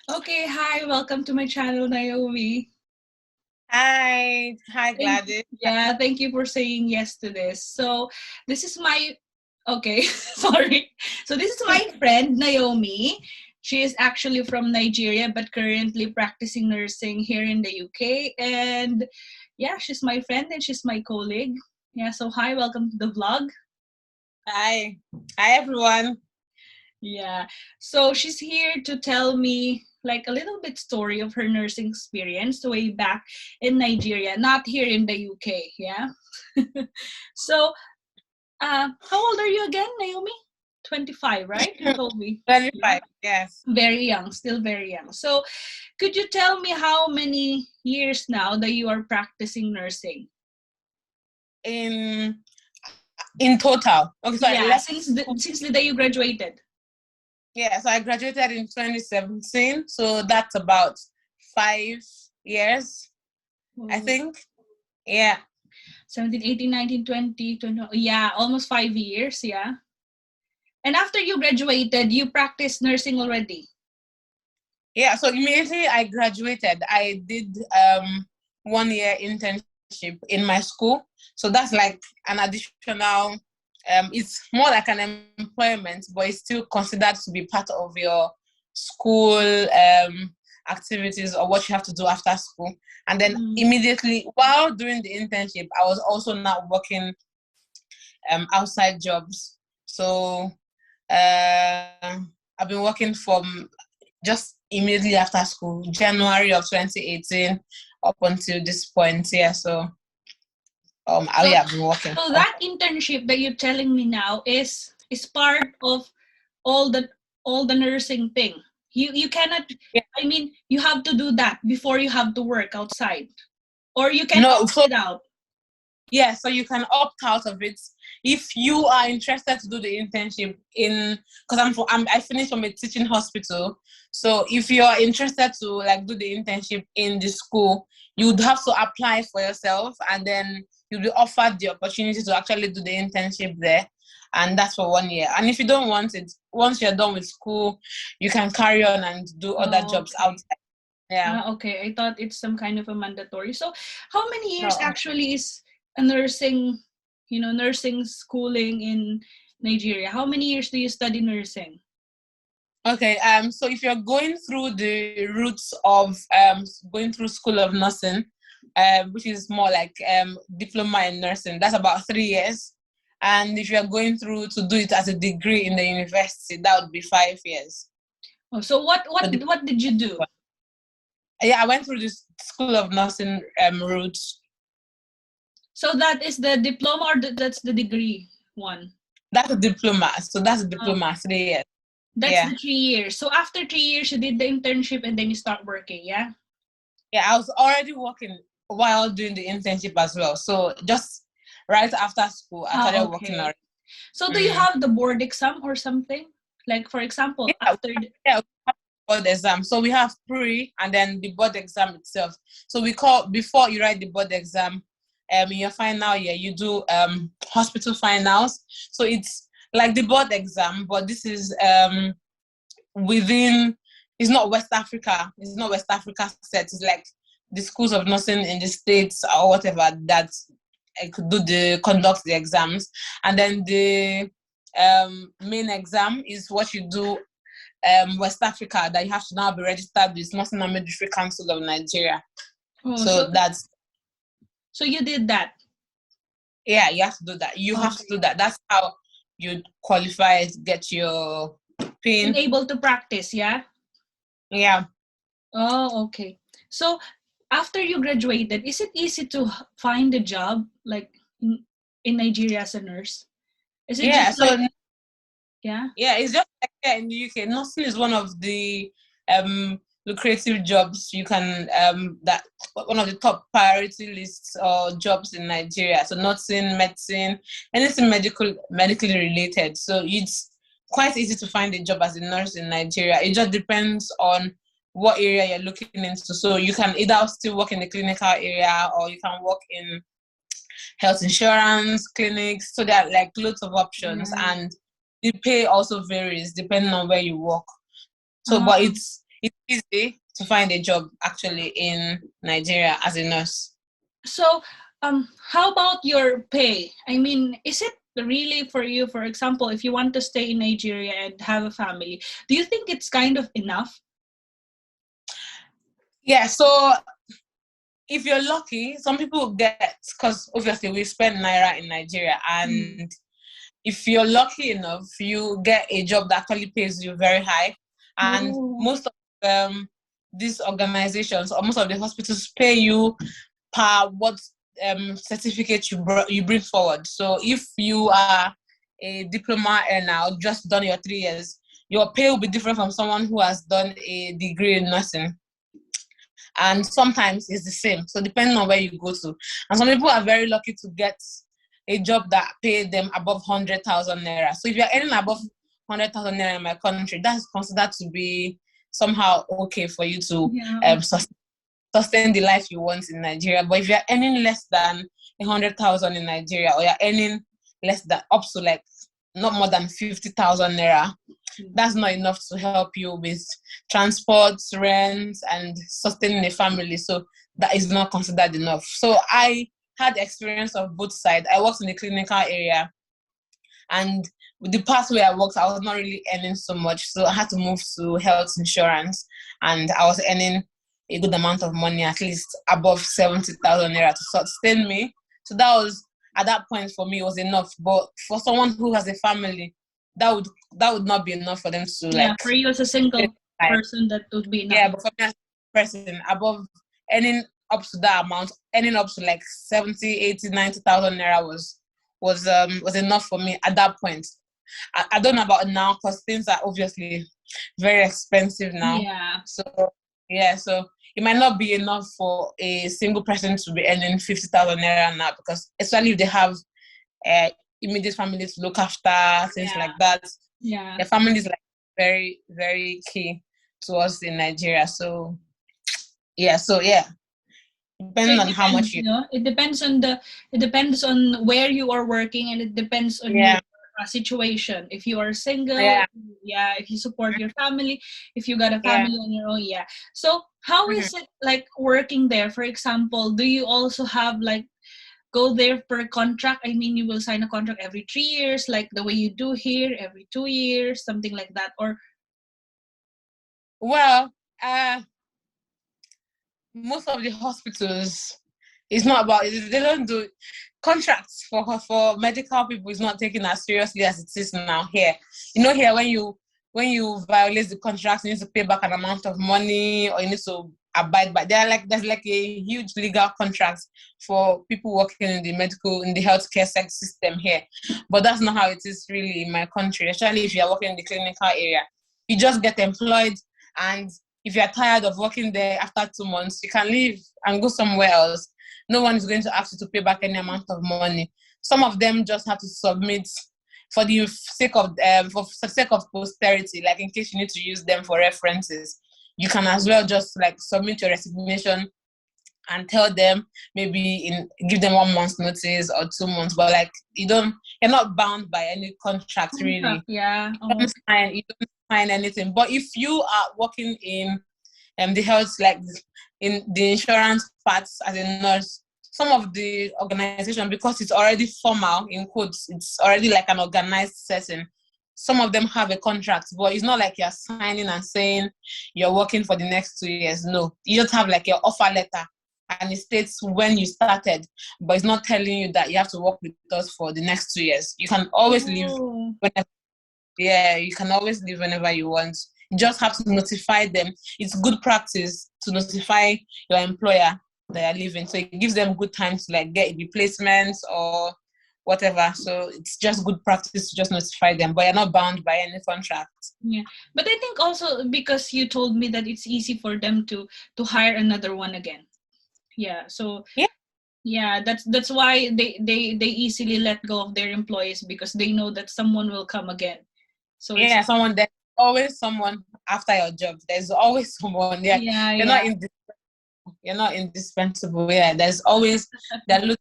Okay, hi, welcome to my channel, Naomi. Hi, Thank Gladys. thank you for saying yes to this. So, this is my okay, sorry. So, this is my friend Naomi. She is actually from Nigeria but currently practicing nursing here in the UK, and yeah, she's my friend and she's my colleague. Yeah, so hi, welcome to the vlog. Hi, everyone. Yeah. So she's here to tell me like a little bit story of her nursing experience way back in Nigeria, not here in the UK. Yeah. So, how old are you again, Naomi? 25, right? You told me. Yeah. 25, yes. Very young, still very young. So, could you tell me how many years now that you are practicing nursing? In in total. Okay, so I Yeah, left since school. the day you graduated. Yeah, so I graduated in 2017. So that's about 5 years, I Oh, think. Yeah. 17, 18, 19, 20, 20. Yeah, almost 5 years. Yeah. And after you graduated, you practiced nursing already. Yeah. So immediately I graduated, I did 1 year internship in my school. So that's like an additional it's more like an employment, but it's still considered to be part of your school activities or what you have to do after school. And then Mm. immediately while doing the internship, I was also now working outside jobs. So I've been working from just immediately after school, January of 2018 up until this point. Yeah, so So, I've been working. so that internship that you're telling me now is part of all the all the nursing thing. You cannot. Yeah. I mean, you have to do that before you have to work outside, or you can No, opt so it out. yeah, so you can opt out of it if you are interested to do the internship in, because I finished from a teaching hospital. So if you are interested to like do the internship in the school, you would have to apply for yourself, and then you'll be offered the opportunity to actually do the internship there, and that's for 1 year. And if you don't want it, once you're done with school, you can carry on and do other Oh, jobs okay. outside. Yeah. Okay. I thought it's some kind of a mandatory. So, how many years No. actually is a nursing, nursing schooling in Nigeria? How many years do you study nursing? Okay, so if you're going through the routes of going through School of Nursing, which is more like diploma in nursing, that's about 3 years. And if you're going through to do it as a degree in the university, that would be 5 years. Oh, so what So what the, what did you do? yeah, I went through this School of Nursing route. So that is the diploma or that's the degree one? That's a diploma. So that's a Oh, diploma, 3 years. that's Yeah. the 3 years. So after 3 years, you did the internship and then you start working, yeah? Yeah, I was already working while doing the internship as well. So just right after school, I started working Okay. already. So do you Mm. have the board exam or something? Like for example, Yeah, yeah, we have board exam. So we have pre and then the board exam itself. So we call before you write the board exam, in your final year, you do hospital finals. So it's like the board exam, but this is within. It's not West Africa. It's not West Africa set. It's like the schools of nursing in the states or whatever that could do the conduct the exams, and then the main exam is what you do West Africa, that you have to now be registered with Nursing and Midwifery Council of Nigeria. oh, So that's so you did that. yeah, you have to do that. You have to do Okay. that. That's how you qualify to get your And pin. able to practice, yeah? Yeah, Oh, okay. So after you graduated, is it easy to find a job like in Nigeria as a nurse? Is it yeah. just So like yeah? yeah, it's just like here in the UK. Nursing is one of the lucrative jobs you can that one of the top priority lists or jobs in Nigeria. So nursing, medicine, anything medically related. So it's quite easy to find a job as a nurse in Nigeria. It just depends on what area you're looking into. So you can either still work in the clinical area or you can work in health insurance, clinics. So there are like loads of options, Right. and the pay also varies depending on where you work. So, but Um, it's it's easy to find a job actually in Nigeria as a nurse. So, how about your pay? I mean, is it really for you, for example, if you want to stay in Nigeria and have a family, do you think it's kind of enough? Yeah, so if you're lucky, some people get, because obviously we spend naira in Nigeria, and if you're lucky enough, you get a job that actually pays you very high. And Oh, most of these organizations or most of the hospitals pay you per what certificate you bring forward. So if you are a diploma earner or just done your 3 years, your pay will be different from someone who has done a degree in nursing. And sometimes it's the same. So depending on where you go to. And some people are very lucky to get a job that paid them above 100,000 naira. So if you're earning above 100,000 naira in my country, that's considered to be somehow okay for you to yeah. sustain the life you want in Nigeria. But if you're earning less than 100,000 in Nigeria, or you're earning less than up to like not more than 50,000 naira, that's not enough to help you with transport, rent, and sustaining a family. So that is not considered enough. So I had experience of both sides. I worked in the clinical area, and with the past where I worked, I was not really earning so much. So I had to move to health insurance, and I was earning a good amount of money, at least above 70,000 naira to sustain me. So that was, at that point for me, it was enough. But for someone who has a family, that would not be enough for them to Yeah, like. for you as a single person, that would be enough. Yeah, but for me as a person, above earning up to that amount, earning up to like 70, 80, 90,000 naira was enough for me at that point. I don't know about now because things are obviously very expensive now. Yeah. So yeah, so it might not be enough for a single person to be earning 50,000 naira now, because especially if they have uh, immediate family to look after, things like that. Yeah. Their family is like very, very key to us in Nigeria. So yeah, So depending it on how depends, much you. it depends on where you are working, and it depends on your Yeah, situation. If you are single, yeah, yeah, if you support your family, if you got a yeah. family on your own, yeah. So how Mhm. is it like working there? For example, do you also have like go there per contract? I mean, you will sign a contract every 3 years, like the way you do here, every 2 years, something like that, or Well, most of the hospitals, it's not about, they don't do contracts for medical people. Is not taken as seriously as it is now here. You know, here when you violate the contract, you need to pay back an amount of money, or you need to abide by. There's like a huge legal contract for people working in the healthcare system here. But that's not how it is really in my country. Especially if you are working in the clinical area, you just get employed, and if you're tired of working there after 2 months, you can leave and go somewhere else. No one is going to ask you to pay back any amount of money. Some of them just have to submit for the sake of posterity, like in case you need to use them for references. You can as well just like submit your resignation and tell them, maybe give them 1 month's notice or 2 months, but like you're not bound by any contract really. contract, yeah. You don't sign anything. But if you are working in the health, like in the insurance parts as a nurse, some of the organization, because it's already formal in quotes, it's already like an organized setting. Some of them have a contract, but it's not like you're signing and saying you're working for the next 2 years. No, you just have like your offer letter, and it states when you started, but it's not telling you that you have to work with us for the next 2 years. You can always leave Oh. whenever. Yeah, you can always leave whenever you want. You just have to notify them. It's good practice to notify your employer that you're leaving, so it gives them good time to like get replacements or whatever. So it's just good practice to just notify them, but you're not bound by any contract. Yeah, but I think also because you told me that it's easy for them to hire another one again. Yeah, so Yeah, yeah, that's why they easily let go of their employees, because they know that someone will come again. So it's yeah. There's always someone after your job. There's always someone. Yeah, yeah, you're yeah, not in. You're not indispensable. Yeah, there are lots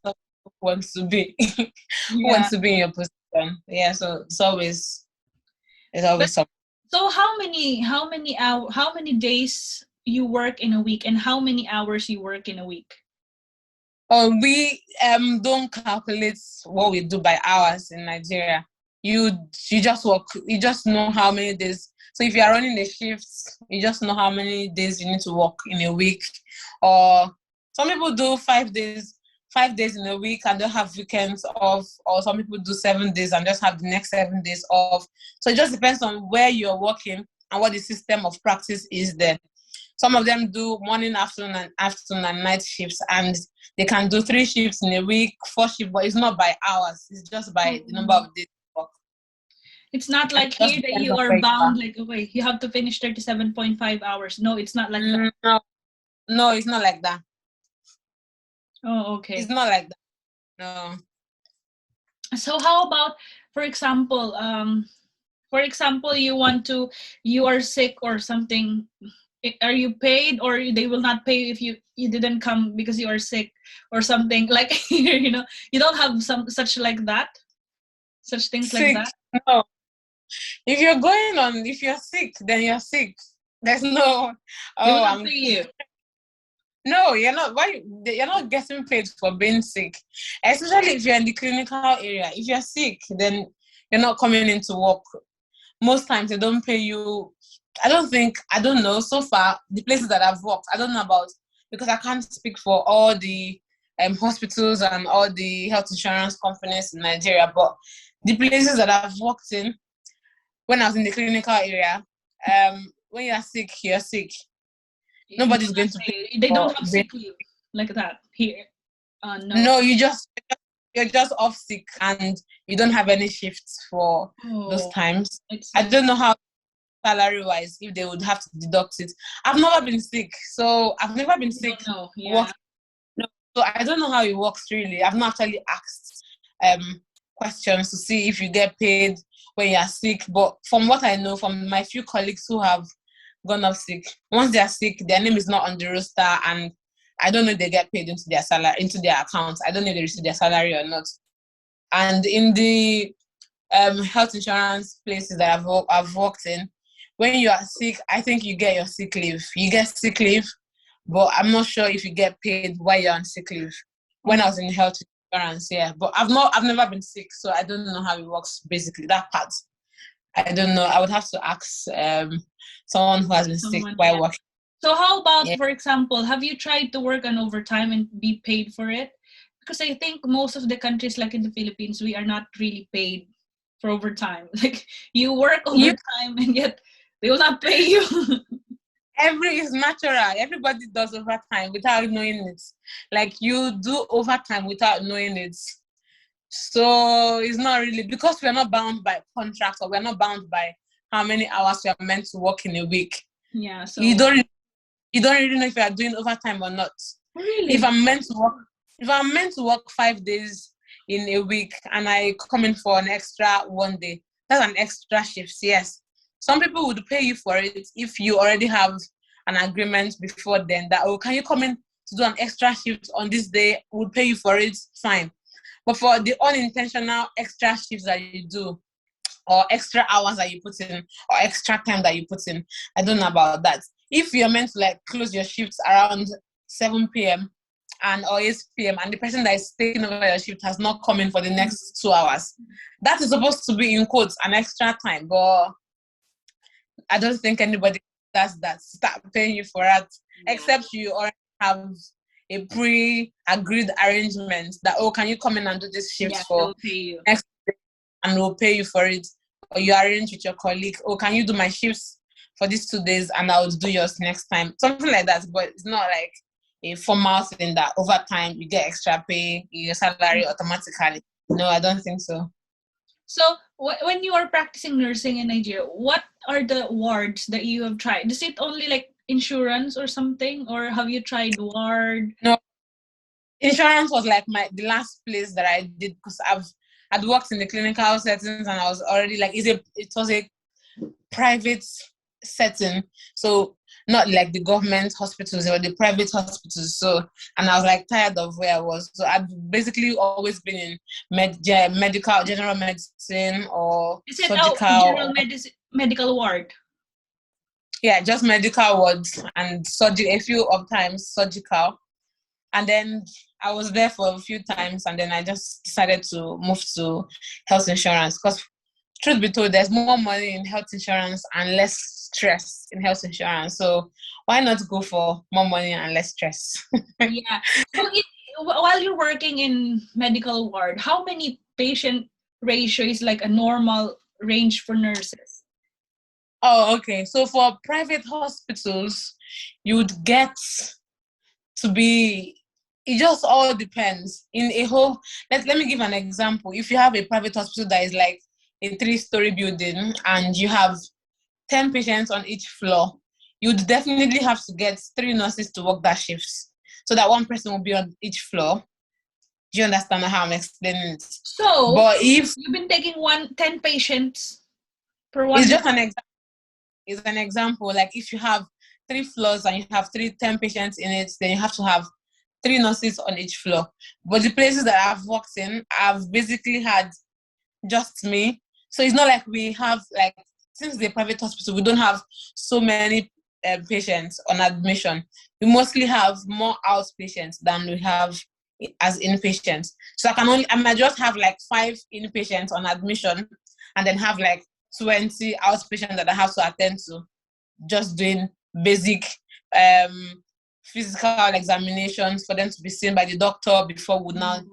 of people who wants to be who yeah. wants to be in your position. Yeah, so it's always But something. So how many days you work in a week, and how many hours you work in a week? We don't calculate what we do by hours in Nigeria. You just work. You just know how many days. So if you are running a shift, you just know how many days you need to work in a week. Or some people do 5 days, 5 days in a week, and they'll have weekends off. Or some people do 7 days and just have the next 7 days off. So it just depends on where you're working and what the system of practice is there. Some of them do morning, afternoon, and night shifts, and they can do 3 shifts in a week, 4 shifts, but it's not by hours. It's just by the number of days work. It's not And like it just here that depends you on are where you are. bound, like, okay, you have to finish 37.5 hours. No, it's not like that. No, no, it's not like that. Oh, It's okay. not like that. No. So how about, for example, you are sick or something. Are you paid, or they will not pay you if you didn't come because you are sick or something? Like, you don't have some such like that, such things like Sick? that. No. If you're sick, then you're sick. There's no, They will oh, not pay you. no, you're not. You're not getting paid for being sick, especially if you're in the clinical area. If you're sick, then you're not coming into work. Most times they don't pay you. I don't know. So far, the places that I've worked, I don't know about, because I can't speak for all the hospitals and all the health insurance companies in Nigeria. But the places that I've worked in, when I was in the clinical area, when you're sick, you're sick. You will Nobody's not going to pay pay you. They don't for have being. sick leave like that here. No. No, you're just off sick and you don't have any shifts for those Oh, times. it's I like, don't know how salary wise if they would have to deduct it. I've never been sick, so I've never been you sick don't know. Yeah. working. No, so I don't know how it works really. I've not actually asked questions to see if you get paid when you're sick. But from what I know from my few colleagues who have gone off sick, once they're sick, their name is not on the roster, and I don't know if they get paid into their salary, into their accounts. I don't know if they receive their salary or not. And in the health insurance places that I've worked in, when you are sick, I think you get your sick leave. You get sick leave, but I'm not sure if you get paid while you're on sick leave. When I Oh, was in health insurance, yeah, but I've never been sick, so I don't know how it works. Basically, that part, I don't know. I would have to ask someone who has been sick someone. while Yeah. working. So how about, Yeah. for example, have you tried to work on overtime and be paid for it? Because I think most of the countries, like in the Philippines, we are not really paid for overtime. Like, you work You overtime and yet they will not pay you. every is natural. Everybody does overtime without knowing it. Like you do overtime without knowing it. So it's not really because we're not bound by contracts or we're not bound by how many hours we are meant to work in a week. Yeah. You So don't you don't really know if you are doing overtime or not. If really, I'm meant to work if I'm meant to work 5 days in a week and I come in for an extra one day, that's an extra shift, yes. Some people would pay you for it if you already have an agreement before then that, oh, can you come in to do an extra shift on this day? We'll pay you for it, fine. But for the unintentional extra shifts that you do, or extra hours that you put in, or extra time that you put in, I don't know about that. If you're meant to like close your shifts around 7 p.m. and or 8 p.m. and the person that is taking over your shift has not come in for the next 2 hours, that is supposed to be in quotes an extra time. But I don't think anybody does that. Start paying you for that, yeah, except you already have a pre-agreed arrangement that, oh, can you come in and do this shift yeah, for they'll pay you. next day and we'll pay you for it. Or you arrange with your colleague, oh, can you do my shifts for these 2 days and I'll do yours next time. Something like that. But it's not like a formal thing that over time you get extra pay, your salary automatically. No, I don't think so. So when you are practicing nursing in Nigeria, what are the wards that you have tried? Is it only like insurance or something, or have you tried ward? No, insurance was like the last place that I did because I'd worked in the clinical settings and I was already like it was a private setting, so not like the government hospitals, they were the private hospitals. So and I was like tired of where I was, so I'd basically always been in medical, general medicine or Is it surgical general or medicine medical ward? Yeah, just medical wards and surgery, a few of times surgical. And then I was there for a few times, and then I just decided to move to health insurance because, truth be told, there's more money in health insurance and less stress in health insurance. So why not go for more money and less stress? Yeah. So while you're working in medical ward, how many patient ratio is like a normal range for nurses? Oh, okay. So for private hospitals, you'd get to be, it just all depends. In a whole, let me give an example. If you have a private hospital that is like a 3-story building and you have 10 patients on each floor, you'd definitely have to get 3 nurses to work that shifts so that one person will be on each floor. Do you understand how I'm explaining it? So But if you've been taking 10 patients per it's one. just an example, is an example. Like if you have 3 floors and you have 10 patients in it, then you have to have 3 nurses on each floor. But the places that I've worked in, I've basically had just me. So it's not like we have, like, since the private hospital, we don't have so many patients on admission. We mostly have more outpatients than we have as inpatients. So I might just have like 5 inpatients on admission and then have like 20 outpatients that I have to attend to, just doing basic physical examinations for them to be seen by the doctor before we now Like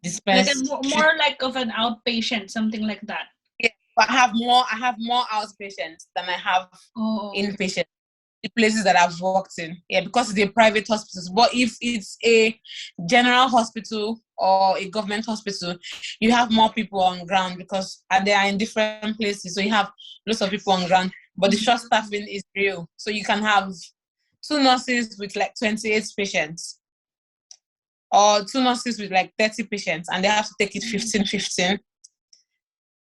dispense more like of an outpatient, something like that. Yeah, but I have more outpatients than I have inpatients. The places that I've worked in, yeah, because they're private hospitals. But if it's a general hospital or a government hospital, you have more people on ground because they are in different places, so you have lots of people on ground. But the short staffing is real, so you can have 2 nurses with like 28 patients, or 2 nurses with like 30 patients, and they have to take it 15-15.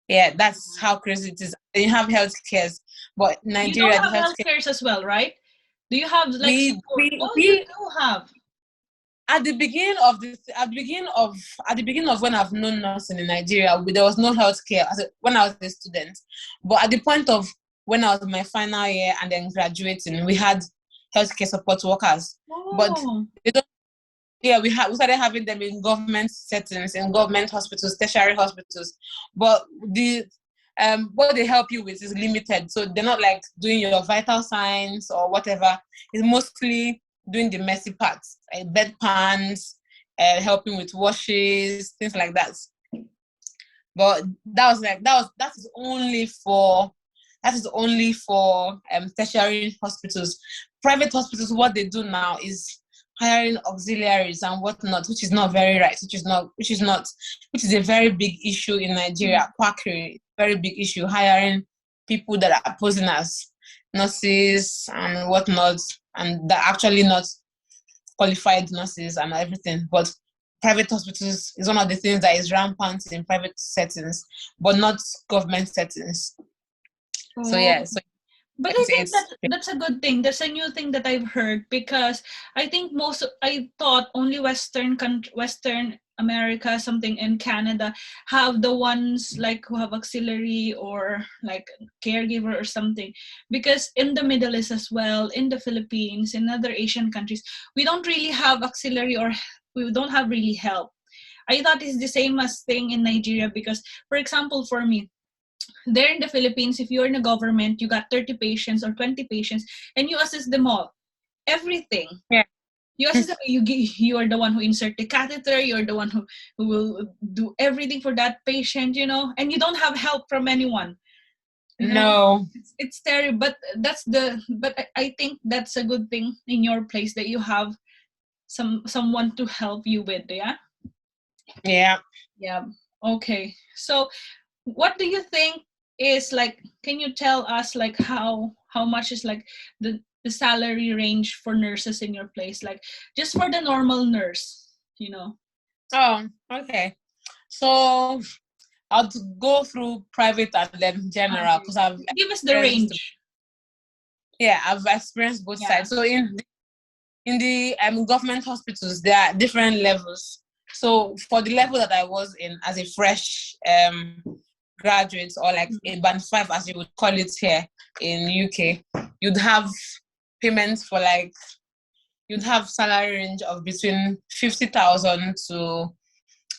Yeah, that's how crazy it is. Then you have health cares, but You don't Nigeria, the have health health care, cares as well, right? Do you have like we, support? we, Oh, you we, do have. at the beginning of when I've known nursing in Nigeria, there was no healthcare when I was a student. But at the point of when I was in my final year and then graduating, we had healthcare support workers. But Oh. they don't, we started having them in government settings, in government hospitals, tertiary hospitals. But what they help you with is limited. So they're not like doing your vital signs or whatever. It's mostly doing the messy parts, like bedpans, helping with washes, things like that. But that is only for tertiary hospitals. Private hospitals, what they do now is hiring auxiliaries and whatnot, which is not very right, which is a very big issue in Nigeria. Quackery, very big issue, hiring people that are posing as nurses and whatnot, and they're actually not qualified nurses and everything. But private hospitals is one of the things that is rampant in private settings, but not government settings. So yeah, so But I think it's that's a good thing. That's a new thing that I've heard because I think I thought only Western America, something in Canada, have the ones like who have auxiliary or like caregiver or something. Because in the Middle East as well, in the Philippines, in other Asian countries, we don't really have auxiliary or we don't have really help. I thought it's the same as thing in Nigeria because, for example, for me, there in the Philippines, if you're in a government, you got 30 patients or 20 patients, and you assist them all, everything. yeah. You assist them. You are the one who insert the catheter. You're the one who will do everything for that patient. And you don't have help from anyone. No. It's terrible. But I think that's a good thing in your place that you have someone to help you with. Yeah. Yeah. Yeah. Okay. So what do you think is like, can you tell us like how much is like the salary range for nurses in your place, like just for the normal nurse? Oh, okay. So I'll go through private and then general Okay. because I've Give us the experienced range. I've experienced both Yeah. sides. So in the government hospitals, there are different levels. So for the level that I was in as a fresh graduate, or like a band 5 as you would call it here in UK, you'd have payments for like, you'd have salary range of between 50,000 to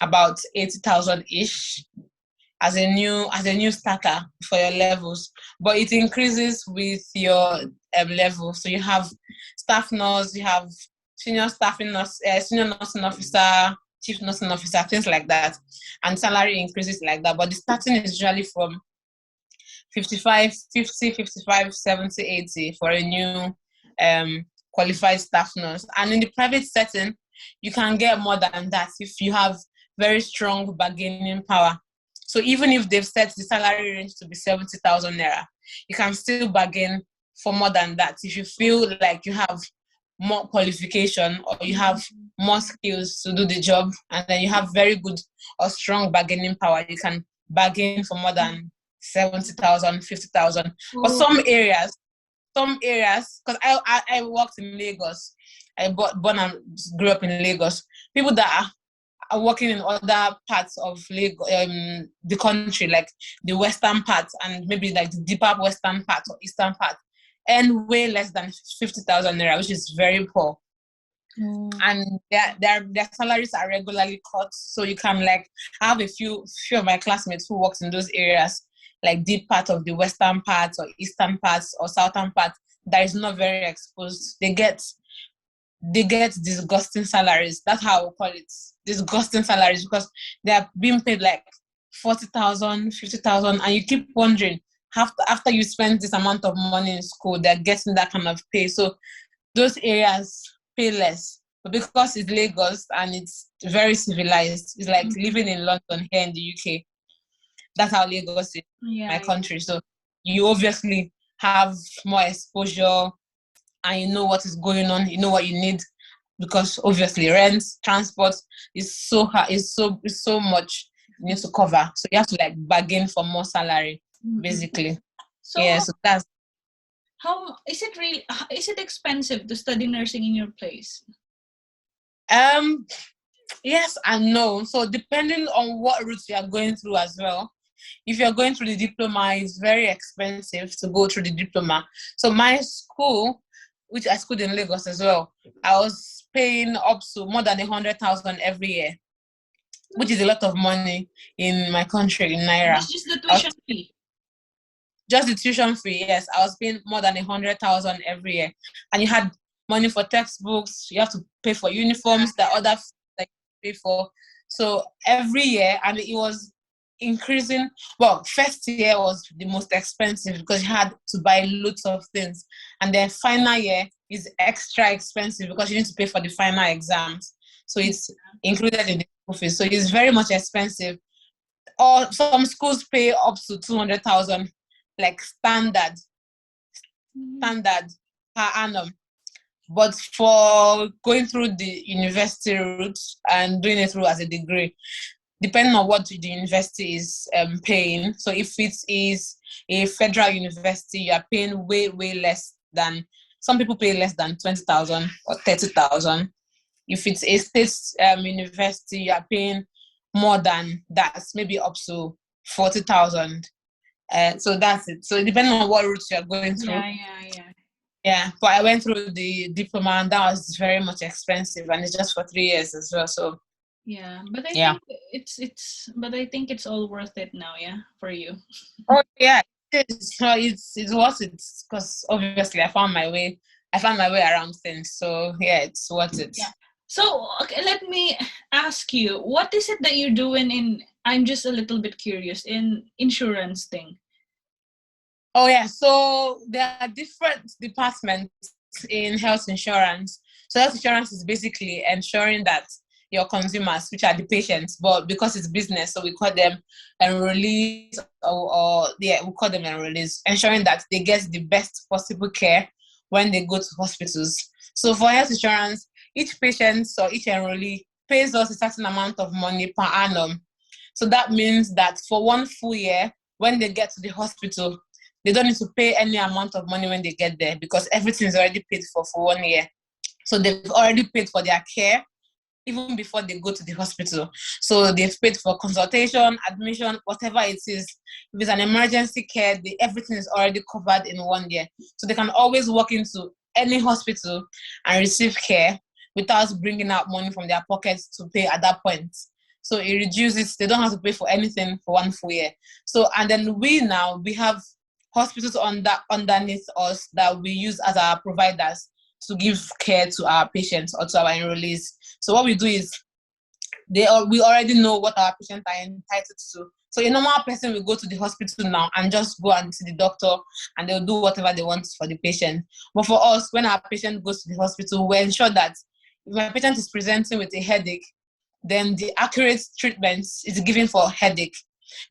about 80,000 ish as a new starter for your levels, but it increases with your level. So you have staff nurse, you have senior staffing nurse, senior nursing officer, chief nursing officer, things like that, and salary increases like that. But the starting is usually from 55, 50, 55, 70, 80 for a new qualified staff nurse. And in the private setting, you can get more than that if you have very strong bargaining power. So even if they've set the salary range to be 70,000 naira, you can still bargain for more than that. If you feel like you have more qualification or you have more skills to do the job, and then you have very good or strong bargaining power, you can bargain for more than 70,000, 50,000. But some areas, because I worked in Lagos, I born and grew up in Lagos. People that are working in other parts of Lagos, the country, like the western part and maybe like the deeper western part or eastern part, and way less than 50,000 naira, which is very poor. And their salaries are regularly cut, so you can like have a few of my classmates who works in those areas, like deep part of the western parts or eastern parts or southern parts that is not very exposed. They get disgusting salaries. That's how I call it, disgusting salaries, because they are being paid like 40,000, 50,000, and you keep wondering after you spend this amount of money in school, they're getting that kind of pay. So those areas pay less. But because it's Lagos and it's very civilized, it's like living in London here in the UK. That's how Lagos is, my country. So you obviously have more exposure and you know what is going on, you know what you need, because obviously rent, transport is so hard, is so much you need to cover. So you have to like bargain for more salary, basically. So yeah, so that's how is it really, is it expensive to study nursing in your place? Yes and no. So depending on what route you are going through as well. If you're going through the diploma, it's very expensive to go through the diploma. So my school, which I schooled in Lagos as well, I was paying up to more than 100,000 every year, which is a lot of money in my country, in Naira. It's just the tuition fee. Just the tuition fee, yes. I was paying more than 100,000 every year. And you had money for textbooks, you have to pay for uniforms, the other that you pay for. So every year, and it was increasing. Well, first year was the most expensive because you had to buy loads of things. And then final year is extra expensive because you need to pay for the final exams. So it's included in the school fees. So it's very much expensive. Or some schools pay up to 200,000, like standard per annum. But for going through the university route and doing it through as a degree, depending on what the university is paying. So if it is a federal university, you are paying way less than, some people pay less than 20,000 or 30,000. If it's a state university, you are paying more than that, maybe up to 40,000. So that's it. So depending on what route you are going through. Yeah, but I went through the diploma and that was very much expensive, and it's just for 3 years as well. So yeah, but I think it's all worth it now, for you. Oh yeah, it's worth it because obviously I found my way around things. So yeah, it's worth it. Yeah. So okay, let me ask you, what is it that you're doing in? I'm just a little bit curious in insurance thing. Oh yeah, so there are different departments in health insurance. So health insurance is basically ensuring that your consumers, which are the patients, but because it's business, so we call them enrollees, we call them enrollees, ensuring that they get the best possible care when they go to hospitals. So for health insurance, each patient or each enrollee pays us a certain amount of money per annum. So that means that for one full year, when they get to the hospital, they don't need to pay any amount of money when they get there because everything is already paid for 1 year. So they've already paid for their care even before they go to the hospital. So they've paid for consultation, admission, whatever it is. If it's an emergency care, everything is already covered in 1 year. So they can always walk into any hospital and receive care without bringing out money from their pockets to pay at that point. So it reduces, they don't have to pay for anything for 1 full year. So, and then we have hospitals underneath us that we use as our providers to give care to our patients or to our enrollees. So what we do is we already know what our patients are entitled to. So a normal person will go to the hospital now and just go and see the doctor, and they'll do whatever they want for the patient. But for us, when our patient goes to the hospital, we ensure that if my patient is presenting with a headache, then the accurate treatment is given for headache,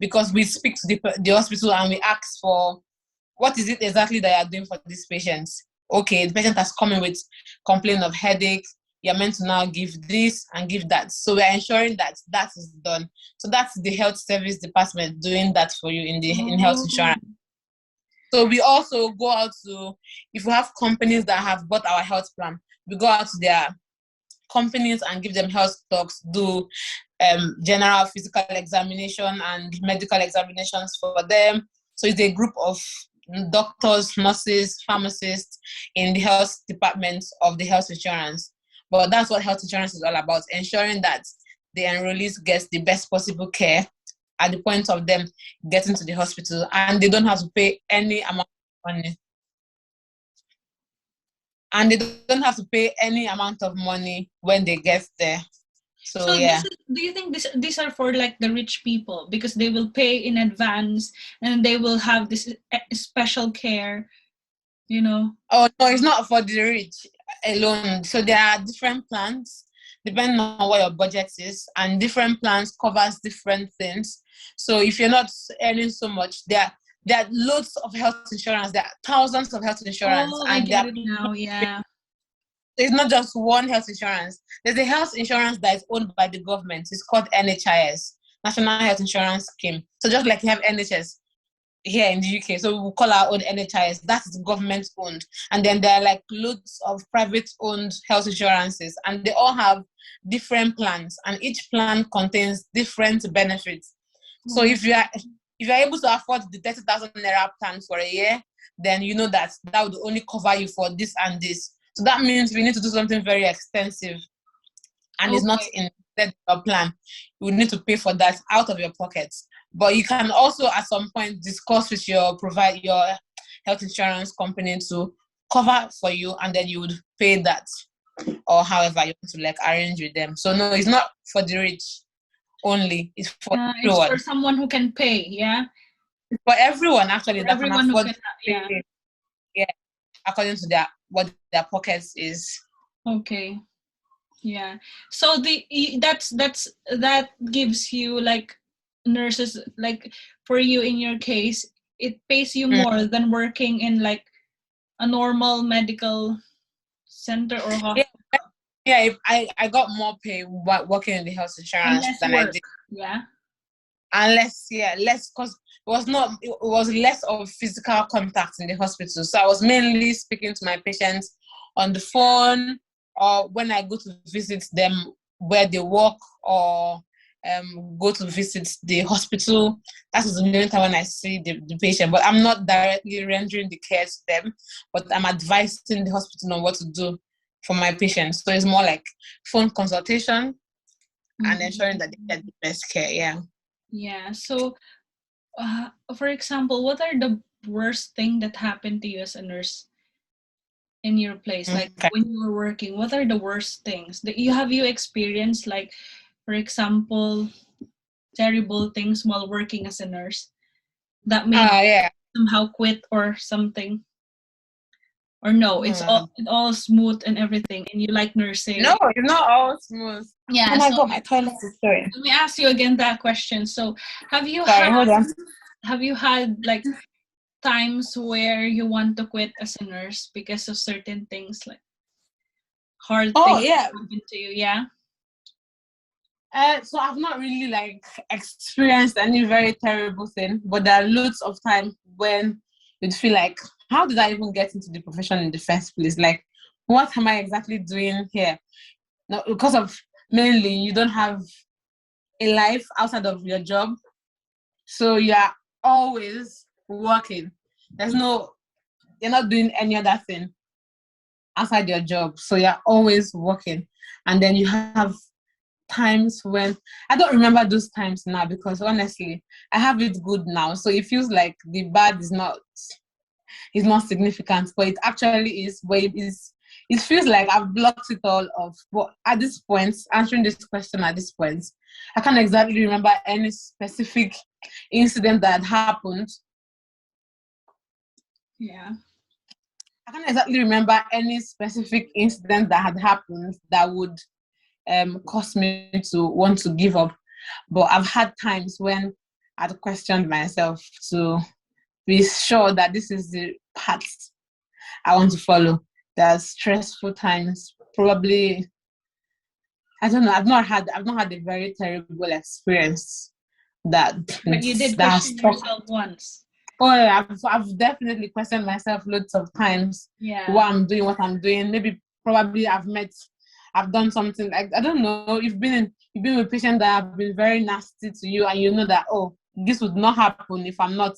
because we speak to the hospital and we ask for what is it exactly that you are doing for these patients. Okay, the patient has come in with complaint of headache. You're meant to now give this and give that. So we are ensuring that that is done. So that's the health service department doing that for you in health insurance. So we also go out to, if we have companies that have bought our health plan, we go out to their companies and give them health talks, do general physical examination and medical examinations for them. So it's a group of doctors, nurses, pharmacists in the health department of the health insurance. But that's what health insurance is all about, ensuring that the enrollees get the best possible care at the point of them getting to the hospital, and they don't have to pay any amount of money. And they don't have to pay any amount of money when they get there. So yeah. Do you think these are for like the rich people, because they will pay in advance and they will have this special care, you know? Oh no, it's not for the rich alone. So there are different plans depending on what your budget is, and different plans covers different things. So if you're not earning so much, there are loads of health insurance. There are thousands of health insurance. Oh, and I get it now. Yeah. It's not just one health insurance. There's a health insurance that is owned by the government. It's called NHIS, National Health Insurance Scheme. So just like you have NHS here in the UK, so we call our own NHIS. That is government owned. And then there are like loads of private owned health insurances, and they all have different plans, and each plan contains different benefits. So if you're able to afford the 30,000 naira plan for a year, then you know that would only cover you for this and this. So that means we need to do something very expensive, and it's not in your plan. You would need to pay for that out of your pockets. But you can also at some point discuss with your health insurance company to cover for you, and then you would pay that, or however you want to like arrange with them. So no, it's not for the rich only. It's for everyone. It's for someone who can pay. Yeah. It's for everyone actually for that everyone can afford who can, yeah, according to what their pockets is. Okay. Yeah. So that gives you like nurses, like for you in your case, it pays you more than working in like a normal medical center or hospital. Yeah, I got more pay working in the health insurance than I did. Yeah. Unless, less, because it was less of physical contact in the hospital. So I was mainly speaking to my patients on the phone, or when I go to visit them where they work, or go to visit the hospital. That is the only time when I see the patient. But I'm not directly rendering the care to them, but I'm advising the hospital on what to do for my patients. So it's more like phone consultation and ensuring that they get the best care. Yeah. Yeah. So, for example, what are the worst thing that happened to you as a nurse in your place? Like when you were working, what are the worst things that you experienced? Like, for example, terrible things while working as a nurse that made you somehow quit or something? Or no, it's all smooth and everything, and you like nursing? No, it's not all smooth. Yeah. Oh my God, my toilet is going. Let me ask you again that question. So, have you had like times where you want to quit as a nurse because of certain things, like hard things that happened to you? Yeah. So I've not really like experienced any very terrible thing, but there are loads of times when you'd feel like, how did I even get into the profession in the first place? Like, what am I exactly doing here? No, because of mainly you don't have a life outside of your job. So you're always working. You're not doing any other thing outside your job. So you're always working. And then you have times when I don't remember those times now because honestly, I have it good now. So it feels like the bad is not significant, but it actually is. But it feels like I've blocked it all off. But at this point, answering this question at this point, I can't exactly remember any specific incident that had happened. Yeah. I can't exactly remember any specific incident that had happened that would cause me to want to give up. But I've had times when I'd questioned myself to be sure that this is the path I want to follow. There's stressful times. Probably, I don't know. I've not had a very terrible experience that But you did that has question stuck. yourself once. Oh, yeah, I've definitely questioned myself loads of times. Yeah. Why I'm doing what I'm doing. Maybe probably I've done something like I don't know. You've been with patients that have been very nasty to you, and you know that this would not happen if I'm not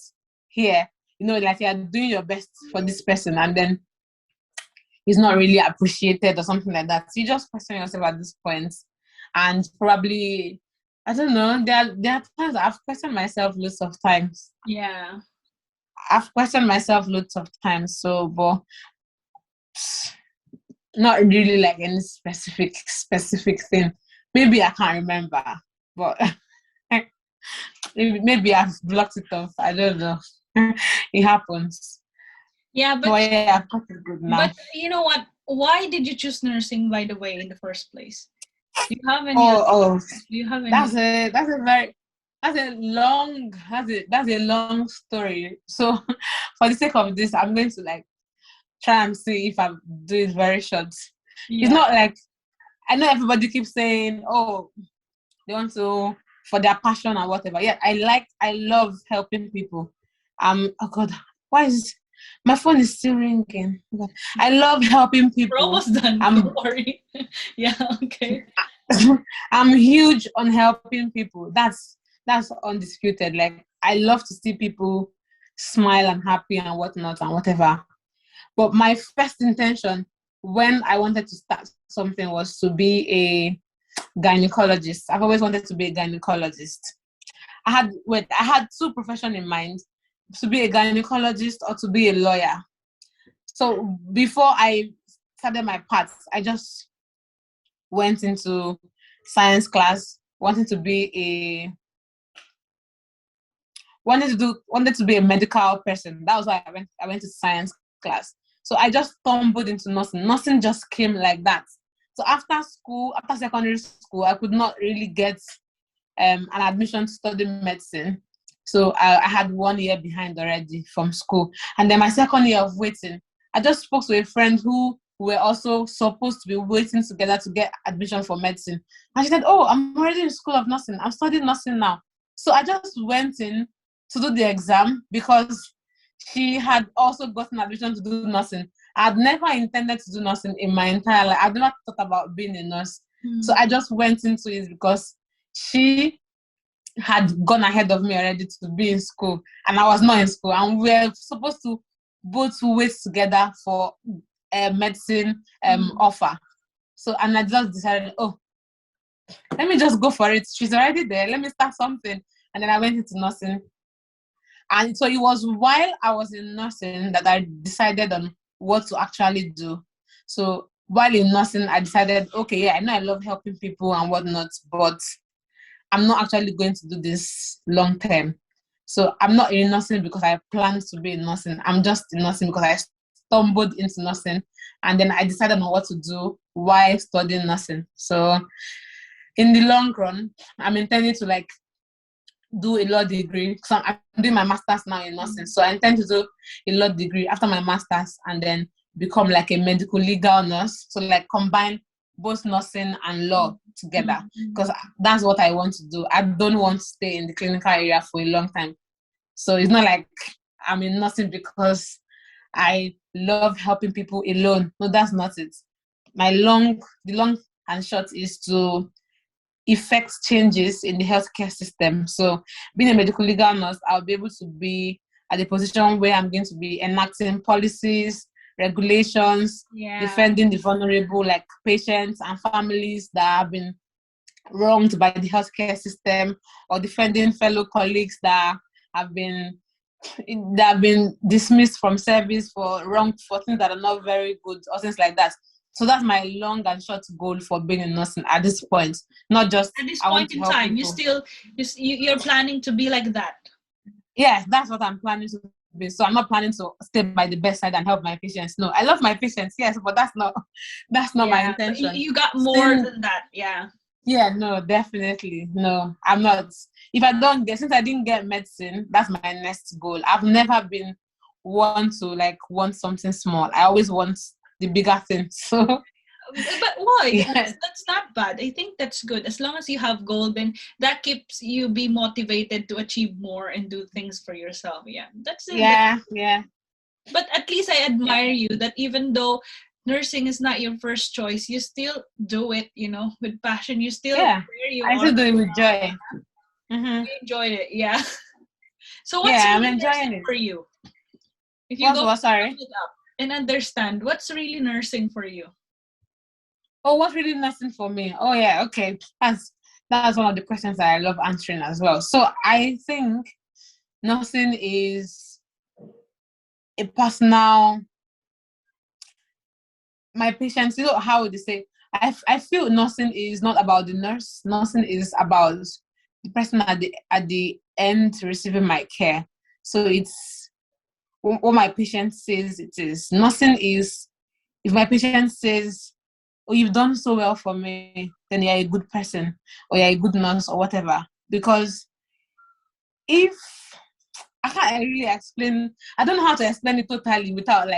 here. You know, like you're doing your best for this person, and then it's not really appreciated or something like that. So you just question yourself at this point, and probably I don't know. There are times I've questioned myself lots of times. Yeah. I've questioned myself lots of times. So, but not really like any specific thing. Maybe I can't remember, but maybe I've blocked it off. I don't know. It happens. Yeah, But yeah, I've got it good now. but you know what? Why did you choose nursing, by the way, in the first place? Do you have any? Oh, Do you have any? that's a long story. So for the sake of this, I'm going to like try and see if I do it very short. Yeah. It's not like I know everybody keeps saying, oh, they want to for their passion or whatever. Yeah, I love helping people. Oh God, why is my phone is still ringing? I love helping people. We're almost done. Don't worry. Yeah, okay. I'm huge on helping people. That's undisputed. Like I love to see people smile and happy and whatnot and whatever. But my first intention when I wanted to start something was to be a gynecologist. I've always wanted to be a gynecologist. I had two professions in mind, to be a gynecologist or to be a lawyer. So before I started my path, I just went into science class, wanted to be a medical person. That was why I went to science class. So I just stumbled into nursing. Nursing just came like that. So after secondary school, I could not really get an admission to study medicine. So I had 1 year behind already from school. And then my second year of waiting, I just spoke to a friend who were also supposed to be waiting together to get admission for medicine. And she said, oh, I'm already in school of nursing. I'm studying nursing now. So I just went in to do the exam because she had also gotten admission to do nursing. I had never intended to do nursing in my entire life. I'd never thought about being a nurse. So I just went into it because she had gone ahead of me already to be in school, and I was not in school, and we were supposed to both wait together for a medicine offer. So, and I just decided, oh, let me just go for it. She's already there. Let me start something. And then I went into nursing. And so it was while I was in nursing that I decided on what to actually do. So while in nursing, I decided, okay, yeah, I know I love helping people and whatnot, but I'm not actually going to do this long term. So I'm not in nursing because I planned to be in nursing. I'm just in nursing because I stumbled into nursing, and then I decided on what to do while studying nursing. So in the long run, I'm intending to like do a law degree. So I'm doing my master's now in nursing. So I intend to do a law degree after my master's and then become like a medical legal nurse. So like combine both nursing and law together, because that's what I want to do. I don't want to stay in the clinical area for a long time. So it's not like I'm in nursing because I love helping people alone. No, that's not it. The long and short is to effects changes in the healthcare system. So being a medical legal nurse, I'll be able to be at a position where I'm going to be enacting policies, regulations, defending the vulnerable, like patients and families that have been wronged by the healthcare system, or defending fellow colleagues that have been dismissed from service for things that are not very good, or things like that. So that's my long and short goal for being a nurse at this point. Not just at this I want point to in help time, people. you're planning to be like that. Yes, that's what I'm planning to be. So I'm not planning to stay by the bedside and help my patients. No, I love my patients, yes, but that's not my Yeah, but intention. you got more than that. Yeah. Yeah, no, definitely. No, I'm not. If I don't get, since I didn't get medicine, that's my next goal. I've never been one to want something small. I always want the bigger thing. So, But why? yeah, That's not bad. I think that's good. As long as you have goal, then that keeps you be motivated to achieve more and do things for yourself. Yeah, that's it. yeah. But at least I admire you that even though nursing is not your first choice, you still do it, with passion. You still Yeah, where you I are. still do it with joy. You enjoyed it, yeah. So what's Yeah, I'm really enjoying nursing it. for you? If you What's go what? sum Sorry. it up and understand what's really nursing for you. Oh, what's really nursing for me? Oh, yeah, okay. That's one of the questions that I love answering as well. So I think nursing is a personal. My patients, how would they say? I feel nursing is not about the nurse. Nursing is about the person at the end receiving my care. So it's what my patient says it is. Nursing is if my patient says, "Oh, you've done so well for me," then you're a good person, or you're a good nurse, or whatever. Because if I can't really explain, I don't know how to explain it totally without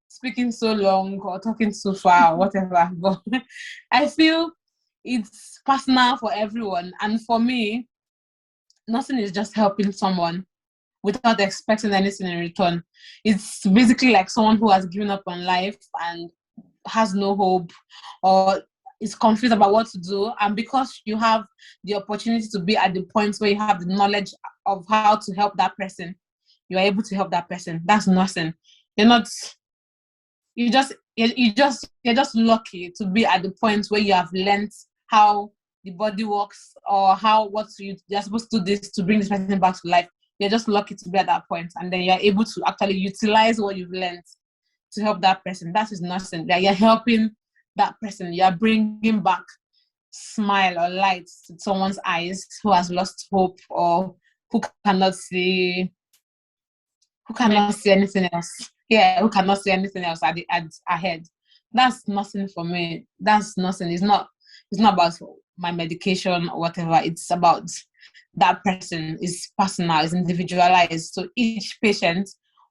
speaking so long or talking so far or whatever. But I feel it's personal for everyone. And for me, nothing is just helping someone without expecting anything in return. It's basically like someone who has given up on life and has no hope, or is confused about what to do. And because you have the opportunity to be at the point where you have the knowledge of how to help that person, you are able to help that person. That's nothing. You're not you're just lucky to be at the point where you have learned how the body works, or you're supposed to do this to bring this person back to life. You're just lucky to be at that point, and then you're able to actually utilize what you've learned to help that person. That is nothing. That you're helping that person. You're bringing back smile or light to someone's eyes who has lost hope, or who cannot see anything else. Yeah, who cannot see anything else ahead. That's nothing for me. That's nothing. It's not about my medication or whatever. It's about that person. It's personal, it's individualized. So each patient,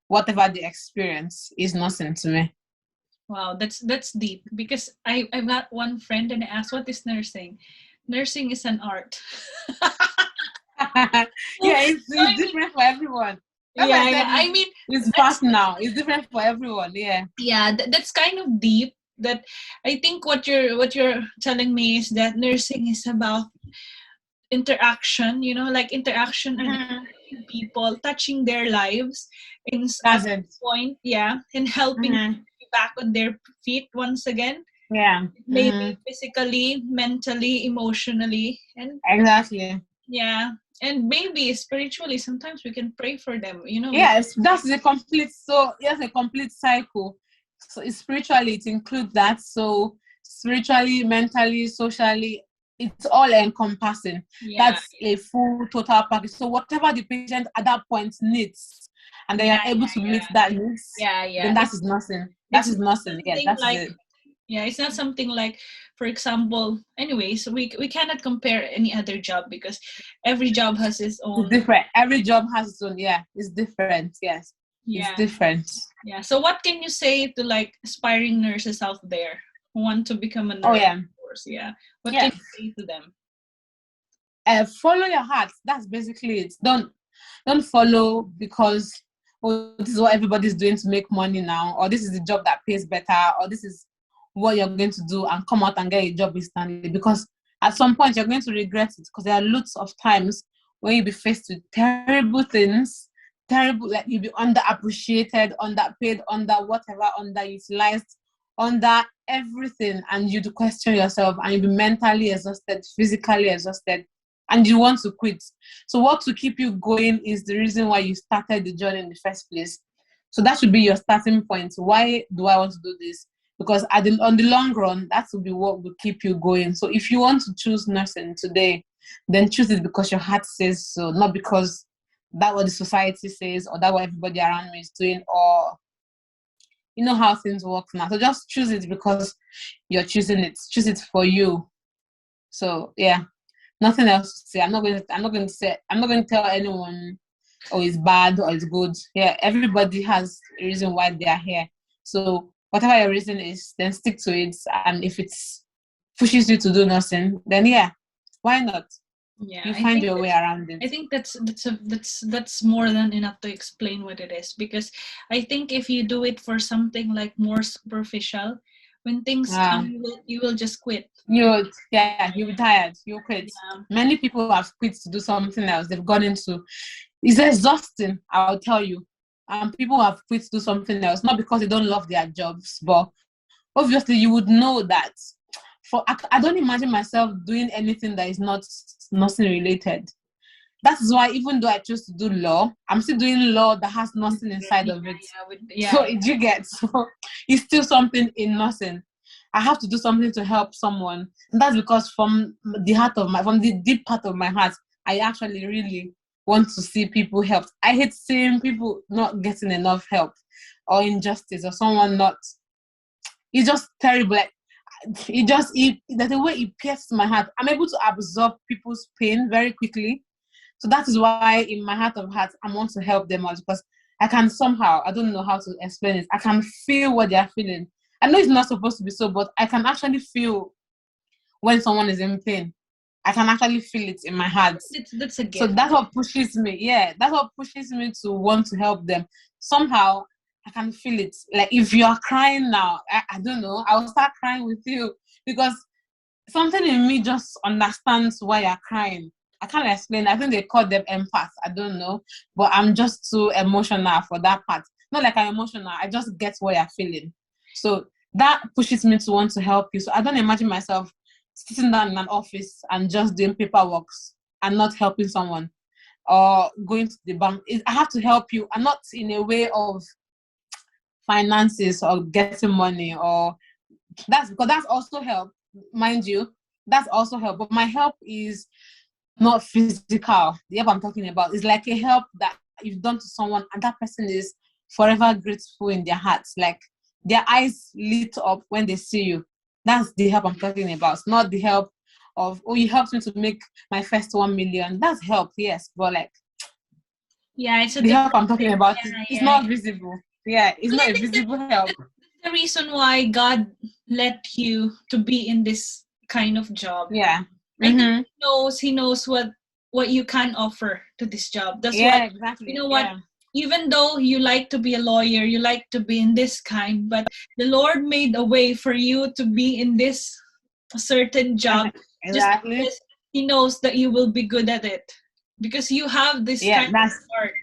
whatever they experience, is nothing to me. Wow, that's deep, because I've got one friend and I asked, what is nursing? Nursing is an art. Yeah, So I it's mean, different for everyone. That's why I yeah. said I mean, it's that's personal. It's different for everyone. Yeah. that's kind of deep. That I think what you're telling me is that nursing is about interaction. Like interaction with Mhm. people, touching their lives at That's some it. point, yeah, and helping them Hmm. be back on their feet once again. Yeah. Maybe physically, mentally, emotionally, and Exactly. yeah, and maybe spiritually. Sometimes we can pray for them. We Yes, that's the complete. So yes, a complete cycle. So spiritually, it includes that. So spiritually, mentally, socially, it's all encompassing. yeah, That's a full total package. So whatever the patient at that point needs, and they yeah, are able to meet that needs, yeah. then that is nothing. That It's is not nothing. Yeah, something that is like it. yeah, it's not something like, for example. Anyways, we cannot compare any other job because every job has its It's own. different. Every job has its own. Yeah, it's different. Yes, it's Yeah, different. yeah. So what can you say to like aspiring nurses out there who want to become a Oh nurse? yeah, Of course, yeah. What can yeah. you say to them? Follow your heart. That's basically it. Don't follow because, oh, this is what everybody's doing to make money now, or this is the job that pays better, or this is what you're going to do and come out and get a job instantly. Because At some point, you're going to regret it because there are lots of times when you'll be faced with terrible things, terrible, like you'll be underappreciated, underpaid, under whatever, underutilized, under everything, and you'd question yourself and you'll be mentally exhausted, physically exhausted, and you want to quit. So, what to keep you going is the reason why you started the journey in the first place. So, that should be your starting point. Why do I want to do this? Because on the long run, that will be what will keep you going. So if you want to choose nursing today, then choose it because your heart says so, not because that's what the society says or that what everybody around me is doing, or you know how things work now. So just choose it because you're choosing it. Choose it for you. So yeah, nothing else to say. I'm not going to tell anyone, oh, it's bad or it's good. Yeah, everybody has a reason why they are here. So whatever your reason is, then stick to it. And if it pushes you to do nothing, then yeah, why not? Yeah, You find your way around it. I think that's more than enough to explain what it is, because I think if you do it for something like more superficial, when things come, you will just quit. You'll be tired. You'll quit. Yeah. Many people have quit to do something else. They've gone into, it's exhausting, I'll tell you. People have quit to do something else, not because they don't love their jobs, but obviously you would know that. I don't imagine myself doing anything that is not nursing related. That is why even though I chose to do law, I'm still doing law that has nothing inside of it. So you get, so it's still something in nursing. I have to do something to help someone. And that's because from the deep part of my heart, I actually really want to see people helped. I hate seeing people not getting enough help or injustice or someone not. It's just terrible. Like, there's a way it pierces my heart. I'm able to absorb people's pain very quickly. So that is why in my heart of hearts, I want to help them out, because I can somehow, I don't know how to explain it, I can feel what they're feeling. I know it's not supposed to be so, but I can actually feel when someone is in pain. I can actually feel it in my heart. That's a gift. So that's what pushes me. Yeah, that's what pushes me to want to help them. Somehow, I can feel it. Like if you are crying now, I don't know, I will start crying with you, because something in me just understands why you're crying. I can't explain. I think they call them empaths. I don't know. But I'm just too emotional for that part. Not like I'm emotional. I just get what you're feeling. So that pushes me to want to help you. So I don't imagine myself sitting down in an office and just doing paperwork and not helping someone, or going to the bank. I have to help you, and not in a way of finances or getting money, or that's because that's also help, mind you. That's also help. But my help is not physical. The help I'm talking about is like a help that you've done to someone, and that person is forever grateful in their hearts. Like their eyes lit up when they see you. That's the help I'm talking about. It's not the help of, oh, you helped me to make my first 1 million. That's help, yes, but like, yeah, it's the help I'm talking about is not visible. Yeah, it's not a visible help. The reason why God let you to be in this kind of job. Yeah. I think he knows what you can offer to this job. That's why, exactly. You know what? Even though you like to be a lawyer, you like to be in this kind, but the Lord made a way for you to be in this certain job. Exactly. Just because He knows that you will be good at it, because you have this kind of heart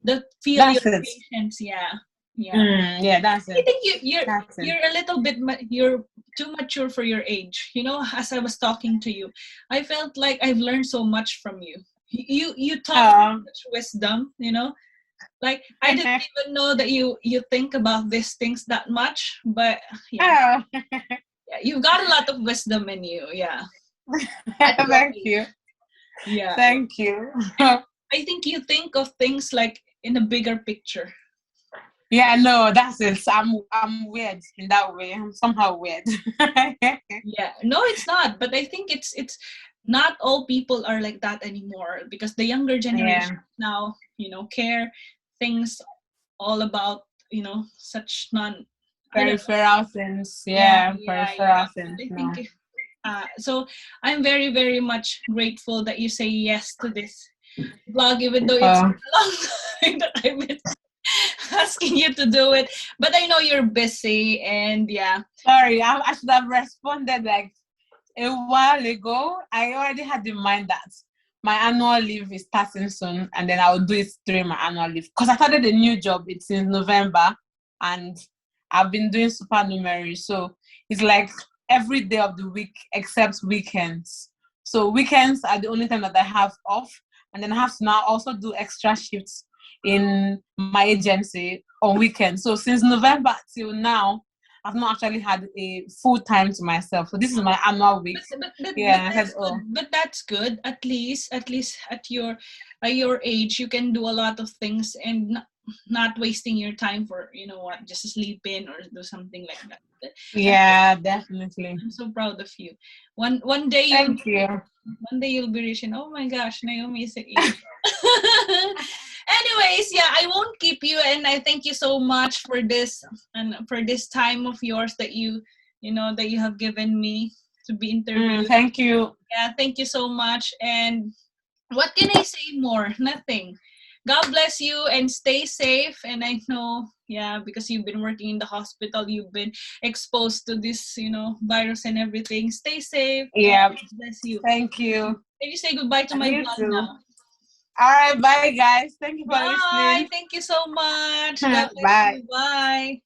that feel your patience. Yeah, that's it. I think you're a little bit you're too mature for your age. You know, as I was talking to you, I felt like I've learned so much from you. You talk much wisdom. You know, like I didn't even know that you think about these things that much. But yeah, you've got a lot of wisdom in you. Yeah. Thank you. Yeah. Thank you. I think you think of things like in a bigger picture. Yeah, no, that's it. I'm weird in that way. I'm somehow weird. Yeah, no, it's not. But I think it's not all people are like that anymore, because the younger generation now, care things all about, such peripheral things. Peripheral things. I think so I'm very, very much grateful that you say yes to this vlog, even though it's a long time that I've been asking you to do it, but I know you're busy, and sorry, I should have responded like a while ago, I already had in mind that my annual leave is starting soon, and then I'll do it during my annual leave. Because I started a new job, it's in November, and I've been doing supernumerary. So it's like every day of the week except weekends. So weekends are the only time that I have off, and then I have to now also do extra shifts in my agency on weekends. So since November till now, I've not actually had a full time to myself. So this is my annual week. But Yeah, I said, that's good. oh, But that's good. At least at your age, you can do a lot of things and not wasting your time for what, just sleep in or do something like that. I'm yeah, definitely. I'm so proud of you. One day you'll Thank you. one day you'll be rich and oh my gosh, Naomi is an angel. Anyways, yeah, I won't keep you, and I thank you so much for this and for this time of yours that that you have given me to be interviewed. Thank you. Yeah, thank you so much. And what can I say more? Nothing. God bless you and stay safe. And I know, yeah, because you've been working in the hospital, you've been exposed to this, virus and everything. Stay safe and Yeah, God bless you. thank you. Can you say goodbye to And my you vlog too. now? All right, bye guys. Thank you for Bye. listening. Thank you so much. God bless Bye. you. Bye.